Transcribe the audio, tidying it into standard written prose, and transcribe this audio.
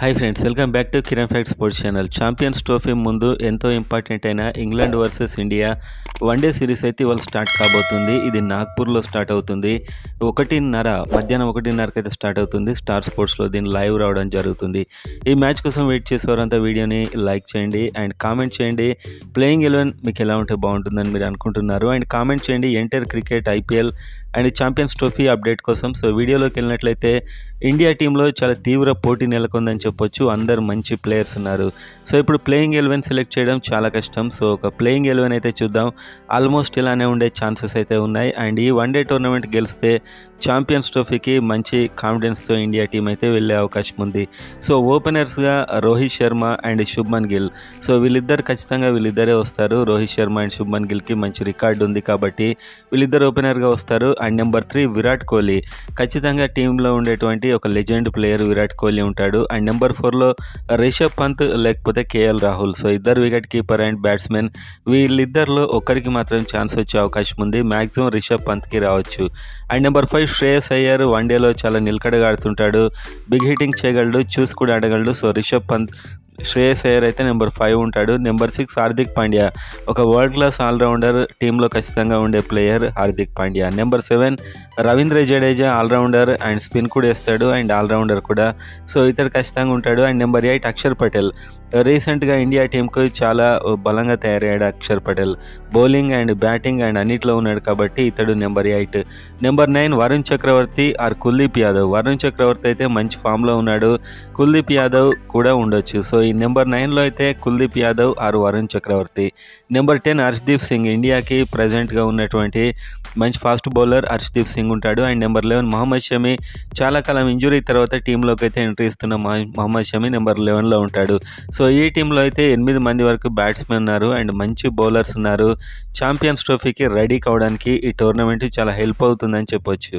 Hi friends, welcome back to Kiran fact sports channel. Champions trophy ముందు ఎంతో important అయిన England versus India one day series అయితే ఇవాళ start కాబోతుంది. ఇది నాగ్పూర్లో స్టార్ట్ అవుతుంది. మధ్యాహ్నం 1:30కి అయితే స్టార్ట్ అవుతుంది. స్టార్ స్పోర్ట్స్లో దీన్ని లైవ్ రావడం జరుగుతుంది. ఈ మ్యాచ్ కోసం వెయిట్ చేసేవారంతా వీడియోని లైక్ చేయండి అండ్ కామెంట్ చేయండి. ప్లేయింగ్ 11 మీకు ఎలా ఉంటే బాగుంటుందని మీరు అనుకుంటున్నారు అండ్ కామెంట్ చేయండి. Entire cricket, IPL and champions trophy update కోసం. సో వీడియోలోకి వెళ్ళినట్లయితే ఇండియా టీంలో చాలా తీవ్ర పోటీ నెలకొందని చెప్పొచ్చు. అందరు మంచి ప్లేయర్స్ ఉన్నారు. సో ఇప్పుడు ప్లేయింగ్ 11 సెలెక్ట్ చేయడం చాలా కష్టం. సో ఒక ప్లేయింగ్ 11 అయితే చూద్దాం. ఆల్మోస్ట్ ఇలానే ఉండే ఛాన్సెస్ అయితే ఉన్నాయి అండ్ ఈ వన్డే టోర్నమెంట్ గెలిస్తే ఛాంపియన్స్ ట్రోఫీకి మంచి కాన్ఫిడెన్స్తో ఇండియా టీం అయితే వెళ్ళే అవకాశం ఉంది. సో ఓపెనర్స్గా రోహిత్ శర్మ అండ్ శుభ్మన్ గిల్. సో వీళ్ళిద్దరే వస్తారు. రోహిత్ శర్మ అండ్ శుభ్మన్ గిల్కి మంచి రికార్డు ఉంది కాబట్టి వీళ్ళిద్దరు ఓపెనర్గా వస్తారు. And number 3 Virat Kohli. ఖచ్చితంగా టీంలో ఉండేటువంటి ఒక లెజెండ్ ప్లేయర్ విరాట్ కోహ్లీ ఉంటాడు. అండ్ నెంబర్ 4లో రిషబ్ పంత్ లేకపోతే కేఎల్ రాహుల్. సో ఇద్దరు వికెట్ కీపర్ అండ్ బ్యాట్స్మెన్. వీళ్ళిద్దరిలో ఒక్కరికి మాత్రం ఛాన్స్ వచ్చే అవకాశం ఉంది. మ్యాక్సిమం రిషబ్ పంత్కి రావచ్చు. And number 5 Shreyas Iyer. వన్డేలో చాలా నిలకడగా ఆడుతుంటాడు. బిగ్ హిట్టింగ్ చేయగలడు, చూసి కూడా ఆడగలడు. సో రిషబ్ పంత్, శ్రేయస్ అయ్యర్ అయితే నెంబర్ 5 ఉంటాడు. నెంబర్ 6 హార్దిక్ పాండ్యా. ఒక వరల్డ్ క్లాస్ ఆల్రౌండర్, టీంలో ఖచ్చితంగా ఉండే player Hardik Pandya. Number 7 Ravindra Jadeja. Allrounder and spin కూడా వేస్తాడు అండ్ ఆల్రౌండర్ కూడా. సో ఇతడు ఖచ్చితంగా ఉంటాడు. And number 8 Axar Patel. రీసెంట్గా ఇండియా టీంకు చాలా బలంగా తయారయ్యాడు Axar Patel. Bowling and batting and అన్నిట్లో ఉన్నాడు కాబట్టి ఇతడు number 8. Number 9 Varun Chakravarthy or Kuldeep Yadav. Varun Chakravarthy అయితే మంచి ఫామ్లో ఉన్నాడు. కుల్దీప్ యాదవ్ కూడా ఉండొచ్చు. సో ఈ నెంబర్ 9లో అయితే కుల్దీప్ యాదవ్ ఆర్ వరుణ్ చక్రవర్తి. నెంబర్ 10 హర్షదీప్ సింగ్. ఇండియాకి ప్రజెంట్గా ఉన్నటువంటి మంచి ఫాస్ట్ బౌలర్ హర్షదీప్ సింగ్ ఉంటాడు. And number 11 Mohammed Shami. చాలా కాలం ఇంజురీ తర్వాత టీంలోకి అయితే ఎంట్రీ ఇస్తున్న మహమ్మద్ షమి నెంబర్ 11లో ఉంటాడు. సో ఈ టీంలో అయితే 8 మంది వరకు బ్యాట్స్మెన్ ఉన్నారు అండ్ మంచి బౌలర్స్ ఉన్నారు. ఛాంపియన్స్ ట్రోఫీకి రెడీ కావడానికి ఈ టోర్నమెంట్ చాలా హెల్ప్ అవుతుందని చెప్పొచ్చు.